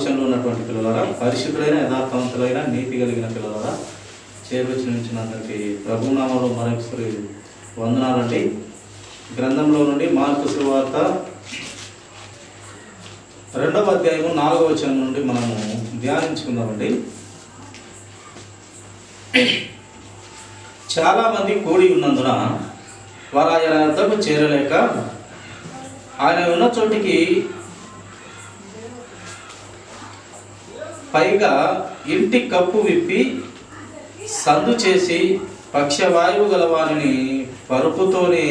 ఆలోచనలు ఉన్నటువంటి పిల్లలారా, పరిశుద్ధులైన యథార్థవంతులైన నీతి కలిగిన పిల్లలారా, చేరువచ్చినందరికీ ప్రభునామంలో మరొకసారి వందనాలండి. గ్రంథంలో నుండి మార్కు సువార్త 2వ అధ్యాయము 4వ వచనం నుండి మనము ధ్యానించుకుందామండి. చాలామంది కూడి ఉన్నందున వారు ఆయన వద్దకు చేరలేక ఆయన ఉన్న చోటికి పైగా ఇంటి కప్పు విప్పి సందు చేసి పక్షవాయువు గలవానిని పరుపుతోనే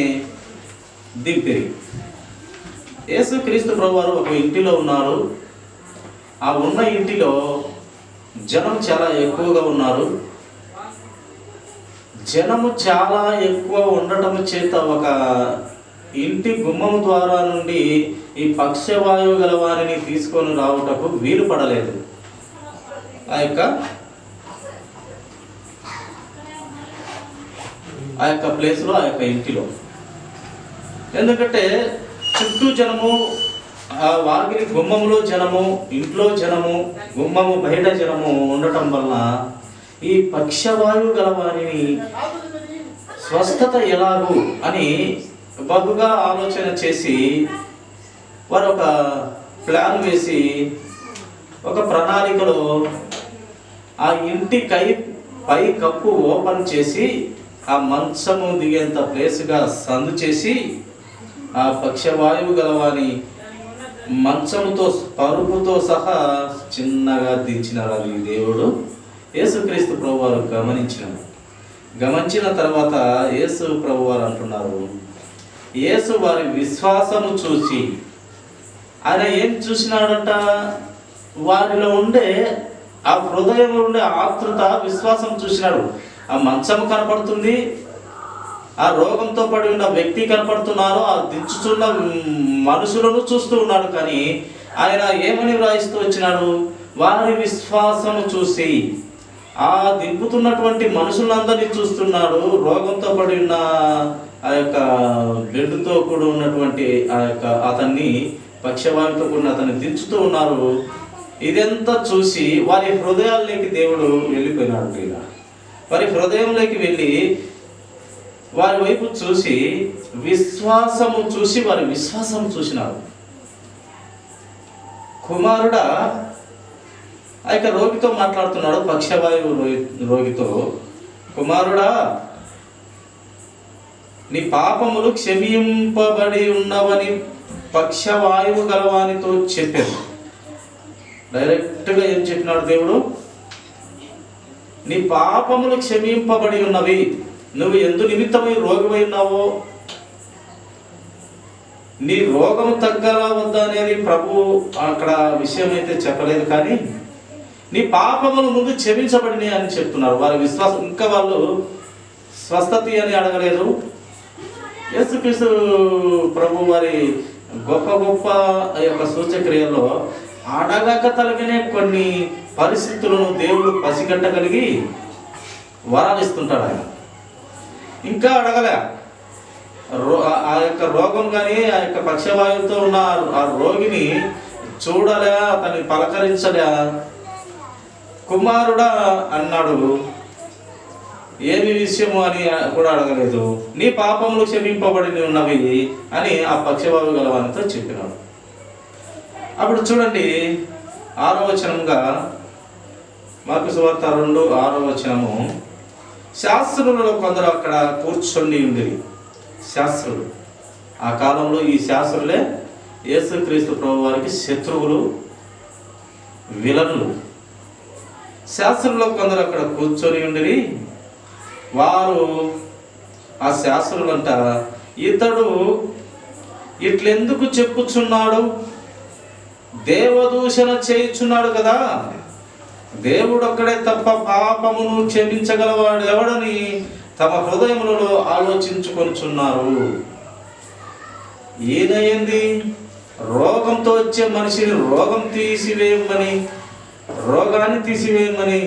దింపిరి. యేసుక్రీస్తు ప్రభువారు ఒక ఇంటిలో ఉన్నారు. ఆ ఉన్న ఇంటిలో జనం చాలా ఎక్కువగా ఉన్నారు. జనము చాలా ఎక్కువ ఉండటం చేత ఒక ఇంటి గుమ్మం ద్వారా నుండి ఈ పక్షవాయువు గల వారిని తీసుకొని రావటకు వీలు పడలేదు. ఆ యొక్క ప్లేస్లో, ఆ యొక్క ఇంటిలో, ఎందుకంటే చుట్టూ జనము, వాకిలి గుమ్మములో జనము, ఇంట్లో జనము, గుమ్మము బయట జనము ఉండటం వలన ఈ పక్షవాయువు గల వారిని స్వస్థత ఎలాగు అని బహుగా ఆలోచన చేసి వారు ఒక ప్లాన్ వేసి ఒక ప్రణాళికలో ఆ ఇంటి పై కప్పు ఓపెన్ చేసి ఆ మంచము దిగేంత ప్లేస్గా సందు చేసి ఆ పక్షవాయువు గలవాని మంచముతో పరుపుతో సహా చిన్నగా దించినారు. అది దేవుడు యేసుక్రీస్తు ప్రభువారు గమనించిన తర్వాత యేసు ప్రభువారు అంటున్నారు, యేసు వారి విశ్వాసము చూసి, ఆయన ఏం చూసినాడంట, వారిలో ఉండే ఆ హృదయంలో ఉండే ఆతృత, విశ్వాసం చూసినాడు. ఆ మంచం కనపడుతుంది, ఆ రోగంతో పడి ఉన్న వ్యక్తి కనపడుతున్నారు, ఆ దించుతున్న మనుషులను చూస్తూ ఉన్నాడు. కానీ ఆయన ఏమని వ్రాయిస్తూ వచ్చినాడు, వారి విశ్వాసము చూసి. ఆ దింపుతున్నటువంటి మనుషులందరినీ చూస్తున్నాడు. రోగంతో పడి ఉన్న ఆ యొక్క బెడ్తో కూడా ఉన్నటువంటి ఆ యొక్క అతన్ని, పక్షవాయువుతో కూడిన అతన్ని దించుతూ ఉన్నారు. ఇదంతా చూసి వారి హృదయాల్లోకి దేవుడు వెళ్ళిపోయినాడు. ఇలా వారి హృదయంలోకి వెళ్ళి వారి వైపు చూసి విశ్వాసము చూసి వారి విశ్వాసం చూసినారు. కుమారుడా, ఆ యొక్క రోగితో మాట్లాడుతున్నాడు, పక్షవాయువు రోగితో, కుమారుడా నీ పాపములు క్షమింపబడి ఉన్నవని పక్షవాయువు గలవానితో చెప్పారు. డైరెక్ట్గా ఏం చెప్పినాడు దేవుడు, నీ పాపములు క్షమింపబడి ఉన్నవి. నువ్వు ఎందు నిమిత్తమై రోగమై ఉన్నావో, నీ రోగము తగ్గలా వద్దా అనేది ప్రభు అక్కడ విషయం అయితే చెప్పలేదు. కానీ నీ పాపములు ముందు క్షమించబడినాయి అని చెప్తున్నారు. వారి విశ్వాసం, ఇంకా వాళ్ళు స్వస్థత అని అడగలేదు. యేసుక్రీస్తు ప్రభు వారి గొప్ప గొప్ప యొక్క సూచక్రియల్లో అడగక తలగినే కొన్ని పరిస్థితులను దేవుడు పసిగట్టగలిగి వరాలు ఇస్తుంటాడు. ఆయన ఇంకా అడగలే. ఆ యొక్క రోగం కానీ, ఆ యొక్క పక్షవాయువుతో ఉన్న ఆ రోగిని చూడలే, అతన్ని పలకరించలే. కుమారుడా అన్నాడు, ఏమి విషయము అని కూడా అడగలేదు. నీ పాపములు క్షమింపబడి ఉన్నవి అని ఆ పక్షవాయువు గలవానితో చెప్పినాడు. అప్పుడు చూడండి 6వ వచనంగా, మార్కు సువార్త 2:6వ వచనము, శాస్త్రులలో కొందరు అక్కడ కూర్చొని ఉండేది. శాస్త్రులు, ఆ కాలంలో ఈ శాస్త్రులే యేసుక్రీస్తు ప్రభు వారికి శత్రువులు, విలన్లు. శాస్త్రులలో కొందరు అక్కడ కూర్చొని ఉండిరి. వారు, ఆ శాస్త్రులంట, ఇతడు ఇట్లెందుకు చెప్పుచున్నాడు, దేవదూషణ చేయుచున్నాడు కదా, దేవుడు ఒక్కడే తప్ప పాపమును క్షమించగలవాడు ఎవడని తమ హృదయములలో ఆలోచించుకొనుచున్నారు. ఈయనయింది రోగంతో వచ్చే మనిషిని రోగాన్ని తీసివేయమని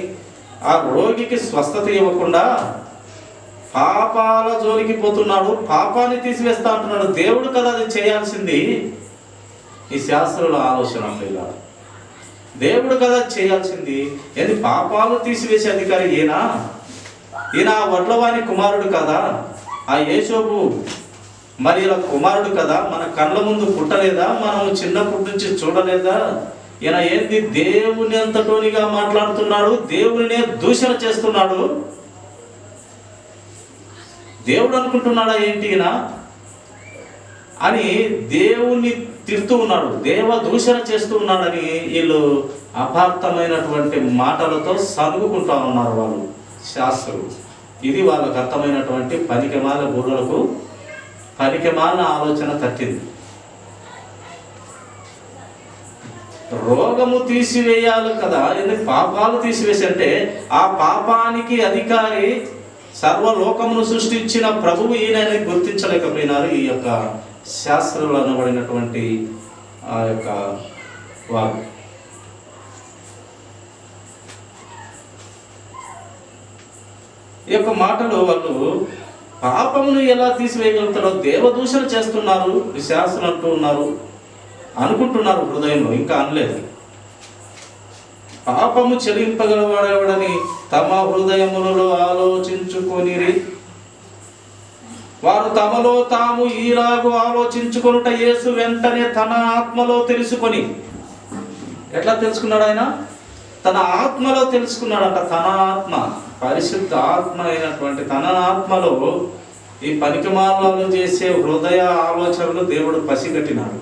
ఆ రోగికి స్వస్థత ఇవ్వకుండా పాపాల జోలికి పోతున్నాడు, పాపాన్ని తీసివేస్తా అంటున్నాడు. దేవుడు కదా అది చేయాల్సింది. ఈ శాస్త్రుల ఆలోచన. దేవుడు కదా చేయాల్సింది. ఏంది పాపాలు తీసివేసే అధికారి ఈయన వడ్లవాని కుమారుడు కదా, ఆ యేసోబు మరి ఇలా కుమారుడు కదా, మన కళ్ళ ముందు పుట్టలేదా, మనం చిన్నప్పటి నుంచి చూడలేదా? ఈయన ఏంది దేవుని అంతటోనిగా మాట్లాడుతున్నాడు, దేవునినే దూషణ చేస్తున్నాడు. దేవుడు అనుకుంటున్నాడా ఏంటి ఈయన అని దేవుణ్ణి తిడుతూ ఉన్నాడు, దేవ దూషణ చేస్తూ ఉన్నాడని వీళ్ళు అపార్థమైనటువంటి మాటలతో సనుగుకుంటా ఉన్నారు వాళ్ళు శాస్త్రులు. ఇది వాళ్ళకు అర్థమైనటువంటి పనికిమాల బుర్రలకు పనికిమాల ఆలోచన తట్టింది. రోగము తీసివేయాలి కదా, ఎందుకు పాపాలు తీసివేసి అంటే ఆ పాపానికి అధికారి సర్వలోకమును సృష్టించిన ప్రభువు ఈయనని గుర్తించలేకపోయినారు ఈ యొక్క శాస్త్రులు అనబడినటువంటి ఆ యొక్క వారు. ఈ యొక్క మాటలు వాళ్ళు పాపమును ఎలా తీసివేయగలుగుతారో దేవదూషణ చేస్తున్నారు ఈ శాస్త్రులు అంటూ ఉన్నారు, అనుకుంటున్నారు హృదయంలో, ఇంకా అనలేదు. పాపము చెల్లింపగలవాడెవడని తమ హృదయములలో ఆలోచించుకొనిరి. వారు తమలో తాము ఈలాగు ఆలోచించుకొనుట యేసు వెంటనే తన ఆత్మలో తెలుసుకొని, ఎట్లా తెలుసుకున్నాడు ఆయన? తన ఆత్మలో తెలుసుకున్నాడంట. తన ఆత్మ, పరిశుద్ధ ఆత్మ అయినటువంటి తన ఆత్మలో ఈ పనికిమాలను చేసే హృదయ ఆలోచనలు దేవుడు పసిగట్టినాడు.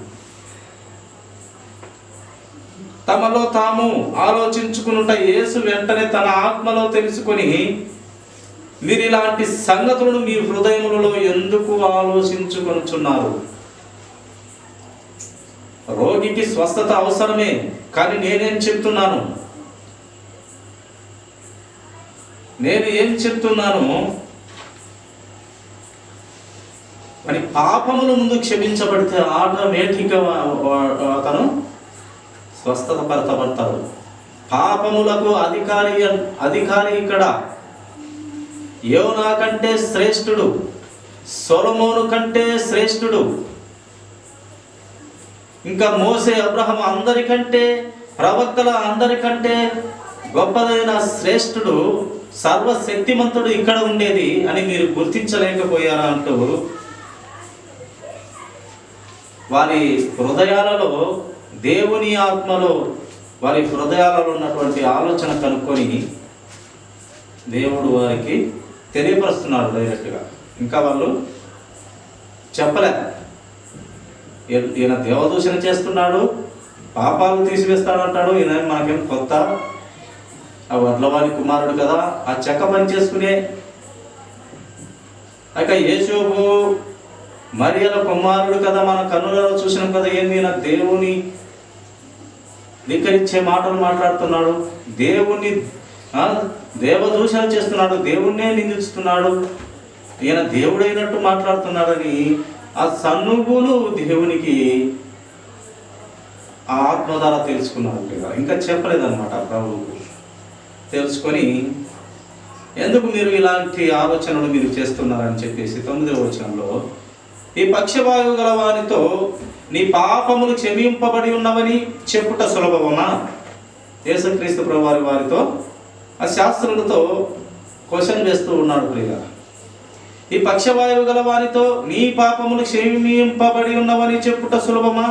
తమలో తాము ఆలోచించుకునుట యేసు వెంటనే తన ఆత్మలో తెలుసుకొని, మీరు ఇలాంటి సంగతులను మీ హృదయములలో ఎందుకు ఆలోచించుకొనుచున్నారు? రోగికి స్వస్థత అవసరమే, కానీ నేనేం చెప్తున్నాను మరి పాపముల ముందు క్షమించబడితే ఆటోమేటిక్గా అతను స్వస్థత పరచబడతాడు. పాపములకు అధికారి ఇక్కడ యోనా కంటే శ్రేష్ఠుడు, సొలొమోను కంటే శ్రేష్ఠుడు, ఇంకా మోసే అబ్రహాము అందరికంటే, ప్రవక్తల అందరికంటే గొప్పదైన శ్రేష్ఠుడు, సర్వశక్తిమంతుడు ఇక్కడ ఉండేది అని మీరు గుర్తించలేకపోయారా అంటూ వారి హృదయాలలో, దేవుని ఆత్మలో వారి హృదయాలలో ఉన్నటువంటి ఆలోచన కనుక్కొని దేవుడు వారికి తెలియపరుస్తున్నాడు డైరెక్ట్గా. ఇంకా వాళ్ళు చెప్పలే, ఈయన దేవదూషణ చేస్తున్నాడు, పాపాలు తీసివేస్తాడు అంటాడు, ఈయన మనకేం కొత్త, ఆ వడ్లవాని కుమారుడు కదా, ఆ చెక్క పని చేసుకునే, ఇక యేసోబు మరియల కుమారుడు కదా, మన కన్నులలో చూసినాం కదా, ఏంది ఈయన దేవుని ధిక్కరించే మాటలు మాట్లాడుతున్నాడు, దేవుణ్ణి దేవదూషణ చేస్తున్నాడు, దేవుణ్ణే నిందిస్తున్నాడు, ఈయన దేవుడైనట్టు మాట్లాడుతున్నాడని ఆ సన్నుగులు దేవునికి ఆ ఆత్మ ద్వారా తెలుసుకున్నాడు. ఇంకా చెప్పలేదన్నమాట ప్రభువుకు. తెలుసుకొని ఎందుకు మీరు ఇలాంటి ఆలోచనలు మీరు చేస్తున్నారని చెప్పేసి 9వ వచనంలో, ఈ పక్షవాయువు గల వానితో నీ పాపములు క్షమింపబడి ఉన్నవని చెప్పుట సులభమా? యేసుక్రీస్తు ప్రభువారి వారితో ఆ శాస్త్రులతో క్వశ్చన్ వేస్తూ ఉన్నాడు ప్రియుల. ఈ పక్షవాయువు గల వారితో నీ పాపములు క్షమింపబడి ఉన్నవని చెప్పుట సులభమా?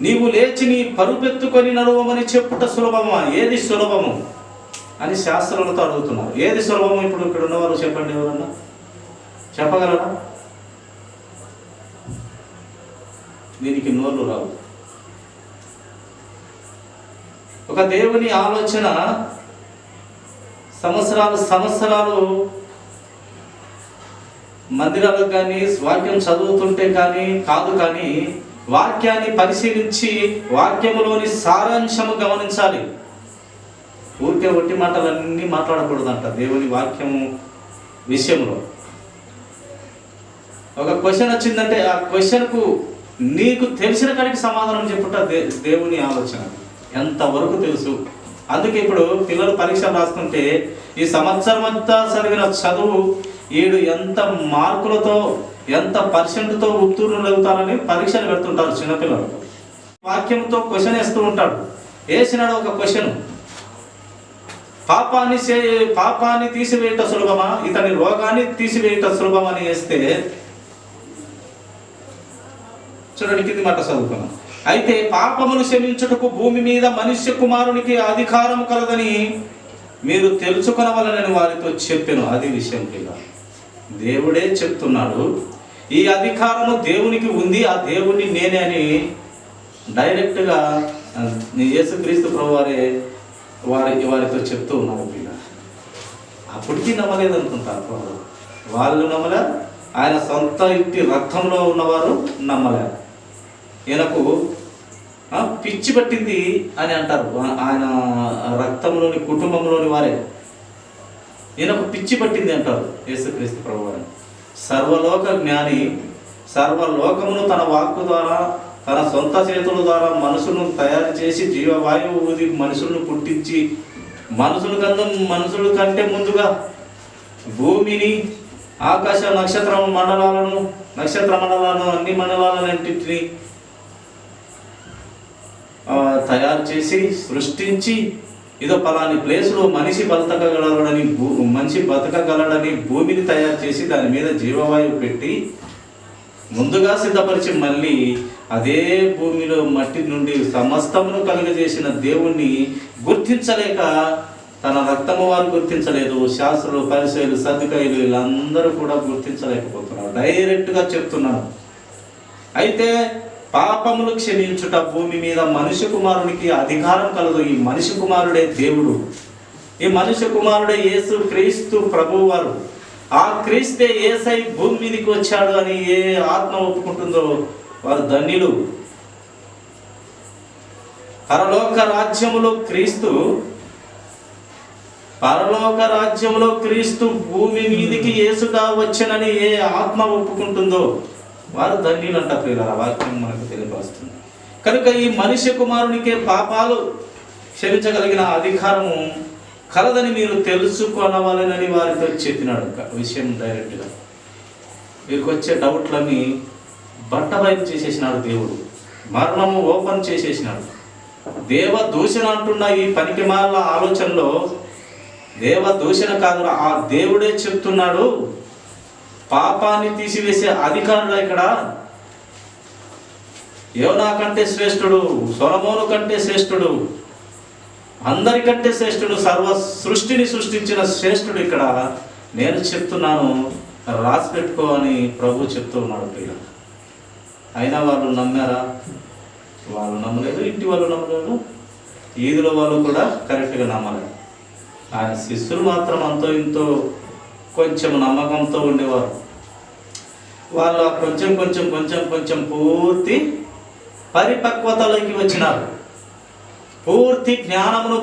నీవు లేచి నీ పరుపెత్తుకొని నడవమని చెప్పుట సులభమా? ఏది సులభము అని శాస్త్రులతో అడుగుతున్నారు. ఏది సులభము? ఇప్పుడు ఇక్కడ ఉన్నవారు చెప్పండి, ఎవరన్నా చెప్పగలరా? దీనికి నోర్లు రావు. ఒక దేవుని ఆలోచన సంవత్సరాలు మందిరాలకు కానీ వాక్యం చదువుతుంటే కానీ కాదు, కానీ వాక్యాన్ని పరిశీలించి వాక్యములోని సారాంశము గమనించాలి. ఊరికే ఒట్టి మాటలన్నీ మాట్లాడకూడదంట దేవుని వాక్యము విషయంలో. ఒక క్వశ్చన్ వచ్చిందంటే ఆ క్వశ్చన్కు నీకు తెలిసిన కాడికి సమాధానం చెప్పుట దేవుని ఆలోచన. ఎంతవరకు తెలుసు? అందుకే ఇప్పుడు పిల్లలు పరీక్షలు రాస్తుంటే ఈ సంవత్సరం అంతా చదివిన చదువు వీడు ఎంత మార్కులతో ఎంత పర్సెంట్తో ఉత్తీర్ణులు అవుతారని పరీక్షలు పెడుతుంటారు చిన్నపిల్లలు. వాక్యంతో క్వశ్చన్ వేస్తూ ఉంటాడు. వేసినాడు ఒక క్వశ్చన్, పాపాన్ని తీసివేయట సులభమా, ఇతని రోగాన్ని తీసివేయట సులభమని వేస్తే, చూడండి కింది మాట చదువుకున్నాం. అయితే పాపమును క్షమించుటకు భూమి మీద మనుష్య కుమారునికి అధికారం కలదని మీరు తెలుసుకొనవలనని వారితో చెప్పాను. అది విషయం పిల్ల, దేవుడే చెప్తున్నాడు. ఈ అధికారము దేవునికి ఉంది, ఆ దేవుని నేనే అని డైరెక్ట్గా యేసుక్రీస్తు ప్రభువారే వారితో చెప్తూ ఉన్నారు పిల్ల. అప్పటికీ నమ్మలేదనుకుంటారు వాళ్ళు, నమ్మలే. ఆయన సొంత ఇంటి రక్తంలో ఉన్నవారు నమ్మలే. ఈయనకు పిచ్చి పట్టింది అని అంటారు, ఆయన రక్తంలోని కుటుంబంలోని వారే. ఈయనకు పిచ్చి పట్టింది అంటారు యేసుక్రీస్తు ప్రభువారు. సర్వలోక జ్ఞాని, సర్వలోకమును తన వాక్కు ద్వారా, తన సొంత చేతుల ద్వారా మనుషులను తయారు చేసి జీవవాయువు ఊది మనుషులను పుట్టించి, మనుషుల కంటే ముందుగా భూమిని, ఆకాశ నక్షత్ర మండలాలను అన్ని మండలాలన్నింటినీ తయారు చేసి సృష్టించి, ఇదో పలాని ప్లేస్లో మనిషి బతకగలడని భూమిని తయారు చేసి దాని మీద జీవవాయువు పెట్టి ముందుగా సిద్ధపరిచి, మళ్ళీ అదే భూమిలో మట్టి నుండి సమస్తమును కలుగజేసిన దేవుణ్ణి గుర్తించలేక, తన రక్తము వారు గుర్తించలేదు. శాస్త్రులు, పరిసయ్యులు, సద్దుకాయులు వీళ్ళందరూ కూడా గుర్తించలేకపోతున్నారు. డైరెక్ట్గా చెప్తున్నాను. అయితే పాపములు క్షమించుట భూమి మీద మనుష్య కుమారునికి అధికారం కలదు. ఈ మనుష్య కుమారుడే దేవుడు, ఈ మనుష్య కుమారుడే యేసు క్రీస్తు ప్రభువారు. ఆ క్రీస్తే యేసై భూమి మీదకి వచ్చాడు అని ఏ ఆత్మ ఒప్పుకుంటుందో వారు ధన్యులు. పరలోక రాజ్యములో క్రీస్తు భూమి మీదికి యేసుగా వచ్చనని ఏ ఆత్మ ఒప్పుకుంటుందో వారు ధన్యులంట ప్రియులారా. వాక్యం మనకు తెలియపరుస్తుంది. కనుక ఈ మనుష్య కుమారునికే పాపాలు క్షమించగలిగిన అధికారము కలదని మీరు తెలుసుకొనవాలని వారితో చెప్పినాడు. విషయం డైరెక్ట్గా వీరికి వచ్చే డౌట్లన్నీ బట్టబయలు చేసేసినాడు దేవుడు. మరణము ఓపెన్ చేసేసినాడు. దేవ దూషణ అంటున్న ఈ పనికిమాల ఆలోచనలో దేవ దూషణ కాదు, ఆ దేవుడే చెప్తున్నాడు. పాపాన్ని తీసివేసే అధికారులు ఇక్కడ యోనా కంటే శ్రేష్ఠుడు, సొలొమోను కంటే శ్రేష్ఠుడు, అందరికంటే శ్రేష్ఠుడు, సర్వ సృష్టిని సృష్టించిన శ్రేష్ఠుడు ఇక్కడ నేను చెప్తున్నాను, రాసి పెట్టుకో అని ప్రభు చెప్తూ ఉన్నాడు పిల్లలు. అయినా వాళ్ళు నమ్మారా? వాళ్ళు నమ్మలేదు. ఇంటి వాళ్ళు నమ్మలేదు. ఈదుల వాళ్ళు కూడా కరెక్ట్గా నమ్మలేదు. ఆయన శిష్యులు మాత్రం అంతో ఇంతో కొంచెం నమ్మకంతో ఉండేవారు. వాళ్ళు కొంచెం పూర్తి పరిపక్వతలోకి వచ్చినారు. పూర్తి జ్ఞానమును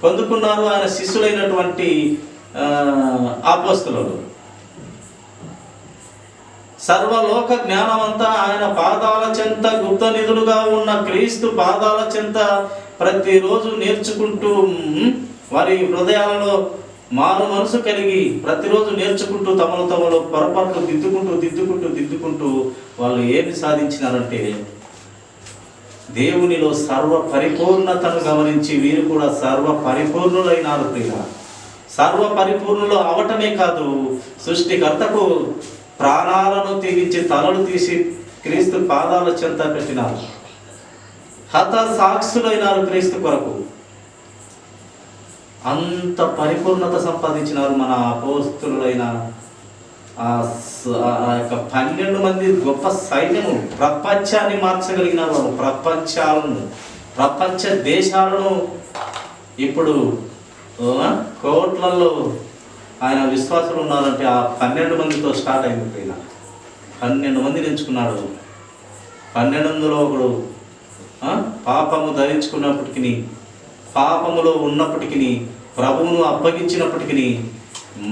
పొందుకున్నారు ఆయన శిష్యులైనటువంటి అపోస్తలులు. సర్వలోక జ్ఞానమంతా ఆయన పాదాల చెంత గుప్త నిధులుగా ఉన్న క్రీస్తు పాదాల చెంత ప్రతిరోజు నేర్చుకుంటూ, వారి హృదయాలలో మారు మనసు కలిగి ప్రతిరోజు నేర్చుకుంటూ తమలో పొరపాట్లు దిద్దుకుంటూ వాళ్ళు ఏమి సాధించినారంటే, దేవునిలో సర్వ పరిపూర్ణతను గమనించి వీరు కూడా సర్వ పరిపూర్ణులైనారు. ప్రియ, సర్వ పరిపూర్ణులు అవటమే కాదు, సృష్టికర్తకు ప్రాణాలను తెగించి తలలు తీసి క్రీస్తు పాదాల చెంత పెట్టినారు. హత సాక్షులైనారు క్రీస్తు కొరకు. అంత పరిపూర్ణత సంపాదించినారు మన అపోస్తలులైన ఆ యొక్క 12 మంది గొప్ప సైన్యము. ప్రపంచాన్ని మార్చగలిగిన వారు, ప్రపంచ దేశాలను ఇప్పుడు కోట్లలో ఆయన విశ్వాసులు ఉన్నారంటే ఆ 12 మందితో స్టార్ట్ అయింది. పైన 12 మందిని ఎంచుకున్నాడు. 12లో ఒకడు పాపము ధరించుకున్నప్పటికీ, పాపములో ఉన్నప్పటికీ, ప్రభువును అప్పగించినప్పటికీ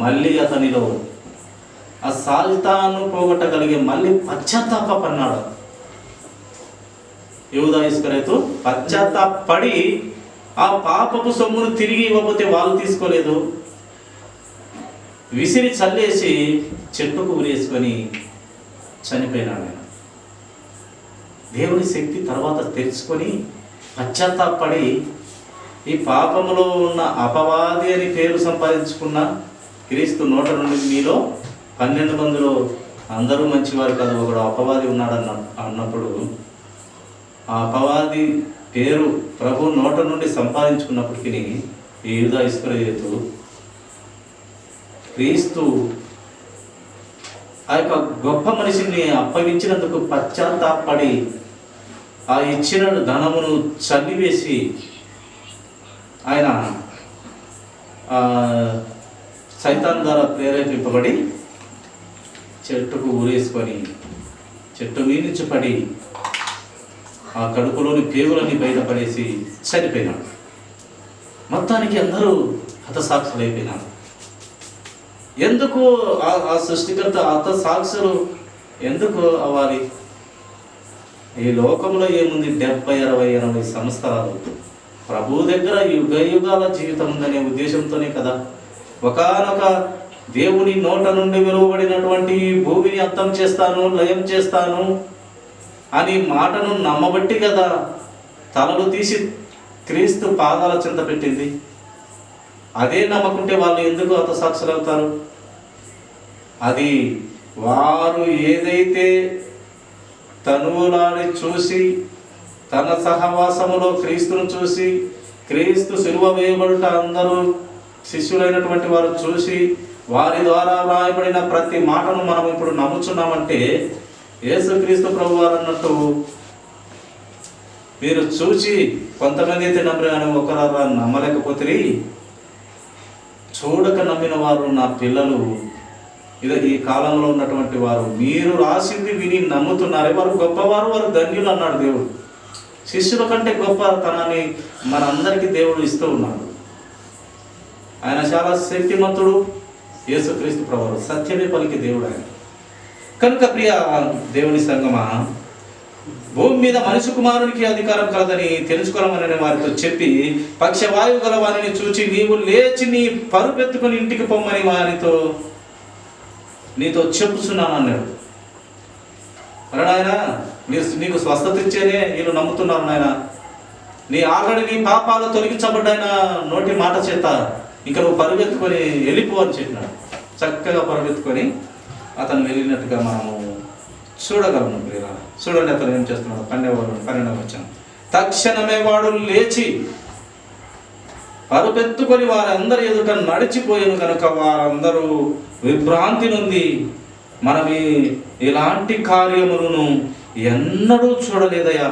మళ్ళీ అతనిలో ఆ సాల్తాను పోగొట్టగలిగే మళ్ళీ పశ్చాత్తాపన్నాడు. యూదా ఇస్కరియోతు పశ్చాత్తాపడి ఆ పాపపు సొమ్మును తిరిగి ఇవ్వకపోతే వాళ్ళు తీసుకోలేదు, విసిరి చల్లేసి చెట్టుకు ఉరేసుకొని చనిపోయినాడు. దేవుని శక్తి తర్వాత తెలుసుకొని పశ్చాత్తాపడి ఈ పాపములో ఉన్న అపవాది అని పేరు సంపాదించుకున్న క్రీస్తు నోట నుండి మీలో 12 మందిలో అందరూ మంచివారు కాదు, ఒకడు అపవాది ఉన్నాడన్న అన్నప్పుడు ఆ అపవాది పేరు ప్రభు నోట నుండి సంపాదించుకున్నప్పటికీ ఈ యూదా ఇస్కరియోతు క్రీస్తు ఆ యొక్క గొప్ప మనిషిని అప్పగించినందుకు పశ్చాత్తాపడి ఆ ఇచ్చిన ధనమును చల్లివేసి ఆయన సైతాన్ ద్వారా ప్రేరేపింపబడి చెట్టుకు ఊరేసుకొని చెట్టు మీద నుంచి పడి ఆ కడుపులోని పేగులన్నీ బయటపడేసి చనిపోయినాడు. మొత్తానికి అందరూ హతసాక్షులైపోయినారు. ఎందుకు ఆ సృష్టికర్త హతసాక్షులు ఎందుకు అవ్వాలి? ఈ లోకంలో ఏముంది, 70, 60, 80 సంవత్సరాలు ప్రభు దగ్గర యుగ యుగాల జీవితం ఉందనే ఉద్దేశంతోనే కదా ఒకానొక దేవుని నోట నుండి వెలువబడినటువంటి భూమిని అంతం చేస్తాను, లయం చేస్తాను అని మాటను నమ్మబట్టి కదా తలలు తీసి క్రీస్తు పాదాల చెంత పెట్టింది. అదే నమ్మకుంటే వాళ్ళు ఎందుకు హతసాక్షులు అవుతారు? అది వారు ఏదైతే తనువులాడి చూసి తన సహవాసములో క్రీస్తును చూసి క్రీస్తు సిలువ వేయబడుట అందరూ శిష్యులైనటువంటి వారు చూసి వారి ద్వారా వ్రాయబడిన ప్రతి మాటను మనం ఇప్పుడు నమ్ముచున్నామంటే యేసుక్రీస్తు ప్రభు వారు అన్నట్టు మీరు చూసి కొంతమంది అయితే నమ్మరు కానీ ఒకరు నమ్మలేకపోతే చూడక నమ్మిన వారు నా పిల్లలు ఇది ఈ కాలంలో ఉన్నటువంటి వారు మీరు రాసింది విని నమ్ముతున్నారే వారు గొప్పవారు, వారు ధన్యులు అన్నాడు దేవుడు. శిష్యుల కంటే గొప్పతనాన్ని మనందరికీ దేవుడు ఇస్తూ ఉన్నాడు. ఆయన చాలా శక్తిమంతుడు. యేసుక్రీస్తు ప్రభువు సత్యమే పలికి దేవుడు ఆయన. కనుక ప్రియ దేవుని సంగమా, భూమి మీద మనిషి కుమారునికి అధికారం కలదని తెలుసుకోవాలని వారితో చెప్పి పక్షవాయువు గల వారిని చూచి నీవు లేచి నీ పరుపెత్తుకుని ఇంటికి పొమ్మని వారితో నీతో చెప్పుచున్నాను అన్నాడు. మరి నాయన నీకు స్వస్థత ఇచ్చేనే వీళ్ళు నమ్ముతున్నారు నాయన, నీ ఆల్రెడీ నీ పాపాలు తొలగించబడ్డాయన నోటి మాట చేత ఇంకా నువ్వు పరుగెత్తుకొని వెళ్ళిపో అని చెప్పినాడు. చక్కగా పరుగెత్తుకొని అతను వెళ్ళినట్టుగా మనము చూడగలను. చూడండి అతను ఏం చేస్తున్నాడు. 12వ వచనం, తక్షణమే వాడు లేచి పరుపెత్తుకొని వారందరి ఎదుట నడిచిపోయాను కనుక వారందరూ విభ్రాంతి నుండి మనం ఇలాంటి కార్యములను ఎన్నడూ చూడలేదయా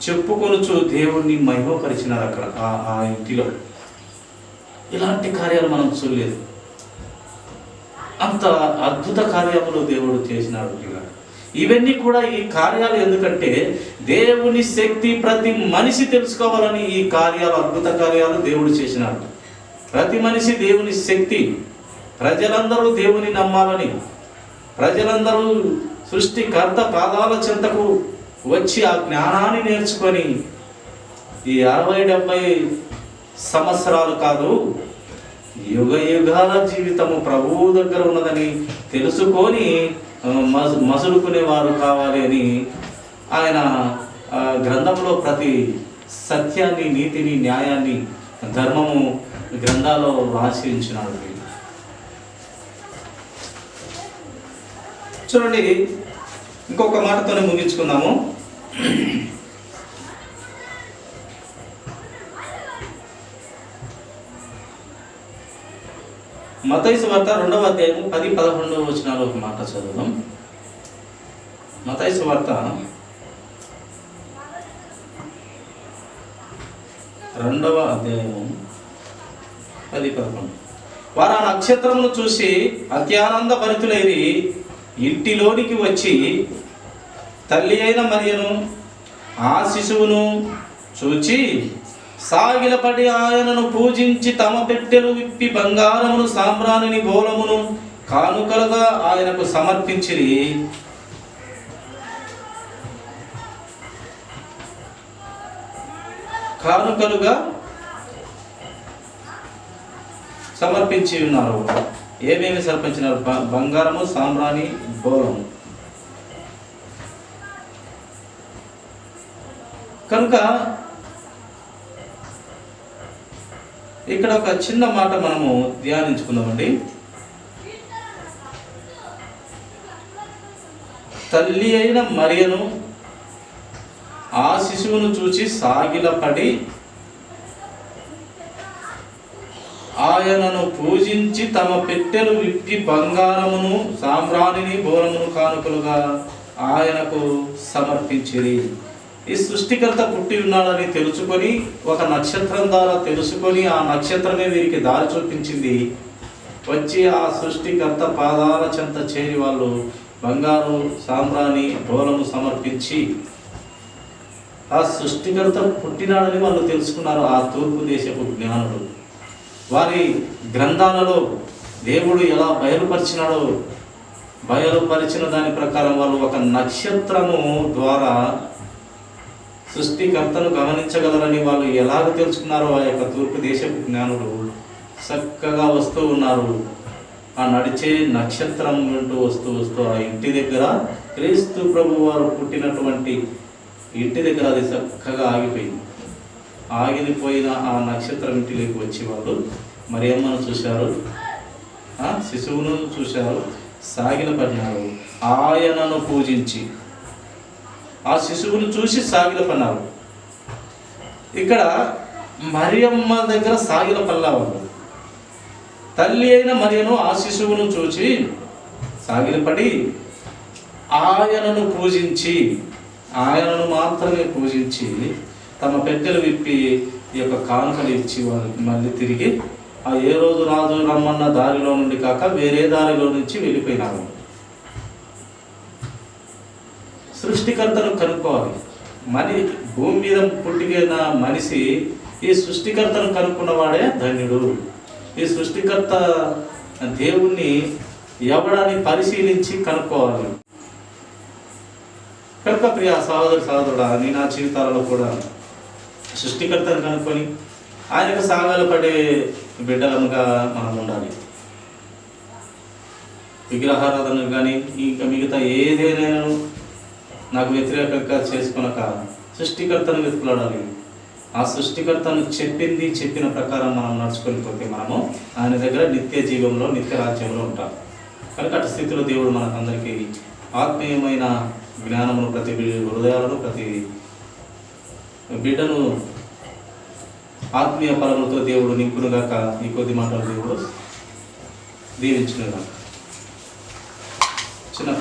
చెప్పుకొనుచు దేవుణ్ణి మహిమపరిచినారు. అక్కడ ఆ ఇంటిలో ఇలాంటి కార్యాలు మనం చూడలేదు. అంత అద్భుత కార్యములు దేవుడు చేసినాడు. ఇవన్నీ కూడా ఈ కార్యాలు ఎందుకంటే దేవుని శక్తి ప్రతి మనిషి తెలుసుకోవాలని ఈ కార్యాలు, అద్భుత కార్యాలు దేవుడు చేసినాడు. ప్రతి మనిషి దేవుని శక్తి, ప్రజలందరూ దేవుని నమ్మాలని, ప్రజలందరూ సృష్టికర్త పాదాల చెంతకు వచ్చి ఆ జ్ఞానాన్ని నేర్చుకొని ఈ 60-70 సంవత్సరాలు కాదు యుగ యుగాల జీవితము ప్రభువు దగ్గర ఉన్నదని తెలుసుకొని మసులుకునేవారు కావాలి అని ఆయన గ్రంథంలో ప్రతి సత్యాన్ని, నీతిని, న్యాయాన్ని, ధర్మము గ్రంథాల్లో రాసి ఉంచినాడు. చూడండి, ఇంకొక మాటతోనే ముగించుకుందాము. మత్తయి సువార్త 2వ అధ్యాయం 10-11 వచనాలు ఒక మాట చదువుదాం. మత్తయి సువార్త 2వ అధ్యాయము 10-11. వారు ఆ నక్షత్రమును చూసి అత్యానంద భరితులైరి ఇంటిలోనికి వచ్చి తల్లి అయిన మరియను ఆ శిశువును చూచి సాగిలపడి ఆయనను పూజించి తమ పెట్టెలు విప్పి బంగారమును, సాంబ్రాణిని, బోలమును కానుకలుగా ఆయనకు సమర్పించిరి. కానుకలుగా సమర్పించి ఉన్నారు. ఏమేమి సమర్పించినారు? బంగారము, సాంబ్రాణి, బోలము. కనుక ఇక్కడ ఒక చిన్న మాట మనము ధ్యానించుకుందామండి. తల్లి అయిన మరియను ఆ శిశువును చూచి సాగిలపడి ఆయనను పూజించి తమ పెట్టెలు విప్పి బంగారమును సాంబ్రాణిని బోరమును కానుకలుగా ఆయనకు సమర్పించిరి. ఈ సృష్టికర్త పుట్టి ఉన్నాడని తెలుసుకొని, ఒక నక్షత్రం ద్వారా తెలుసుకొని, ఆ నక్షత్రమే వీరికి దారి చూపించింది. వచ్చి ఆ సృష్టికర్త పాదాల చెంత చేరి వాళ్ళు బంగారు సాంబ్రాణి బోరము సమర్పించి ఆ సృష్టికర్త పుట్టినాడని వాళ్ళు తెలుసుకున్నారు. ఆ తూర్పు దేశపు జ్ఞానుడు వారి గ్రంథాలలో దేవుడు ఎలా బయలుపరిచిన దాని ప్రకారం వాళ్ళు ఒక నక్షత్రము ద్వారా సృష్టికర్తను గమనించగలరని వాళ్ళు ఎలాగ తెలుసుకున్నారో ఆ యొక్క తూర్పు దేశపు జ్ఞానుడు చక్కగా వస్తూ ఉన్నారు. ఆ నడిచే నక్షత్రం వింటూ వస్తూ ఆ ఇంటి దగ్గర క్రీస్తు ప్రభు వారు పుట్టినటువంటి ఇంటి దగ్గర అది చక్కగా ఆగిపోయింది. ఆగిపోయిన ఆ నక్షత్రం ఇంటిలోకి వచ్చి వాళ్ళు మరియమ్మను చూశారు, శిశువును చూశారు, సాగిలపడినారు. ఆయనను పూజించి ఆ శిశువును చూసి సాగిలపడినారు. ఇక్కడ మరియమ్మ దగ్గర సాగిలపల్లా వాళ్ళు. తల్లి అయిన మరియను ఆ శిశువును చూచి సాగిలపడి ఆయనను పూజించి, ఆయనను మాత్రమే పూజించి తమ పెట్టెలు విప్పి ఈ యొక్క కానుకలు ఇచ్చి వాళ్ళు మళ్ళీ తిరిగి ఆ ఏ రోజు రాజు రమ్మన్న దారిలో నుండి కాక వేరే దారిలో నుంచి వెళ్ళిపోయినారు. సృష్టికర్తను కనుక్కోవాలి. భూమి మీద పుట్టిన మనిషి ఈ సృష్టికర్తను కనుక్కున్నవాడే ధన్యుడు. ఈ సృష్టికర్త దేవుణ్ణి ఎవడని పరిశీలించి కనుక్కోవాలి. కనుక ప్రియ సహోదరుడా, నీ నా జీవితాలలో కూడా సృష్టికర్తను కనుక్కొని ఆయనకు సాగాలు పడే బిడ్డలముగా మనం ఉండాలి. విగ్రహారాధన కానీ ఇంకా మిగతా ఏదైనా నాకు వ్యతిరేకంగా చేసుకునక సృష్టికర్తను వెతుకులాడాలి. ఆ సృష్టికర్తను చెప్పిన ప్రకారం మనం నడుచుకొని పోతే మనము ఆయన దగ్గర నిత్య జీవంలో, నిత్య రాజ్యంలో ఉంటాం. కనుక అటు స్థితిలో దేవుడు మనకందరికీ ఆత్మీయమైన జ్ఞానమును, ప్రతి హృదయాలను, ప్రతి బిడ్డను ఆత్మీయ ఫలములతో దేవుడు నింపునుగాక. ఈ కొద్ది మాటలు దేవుడు దీవించునుగాక. చిన్న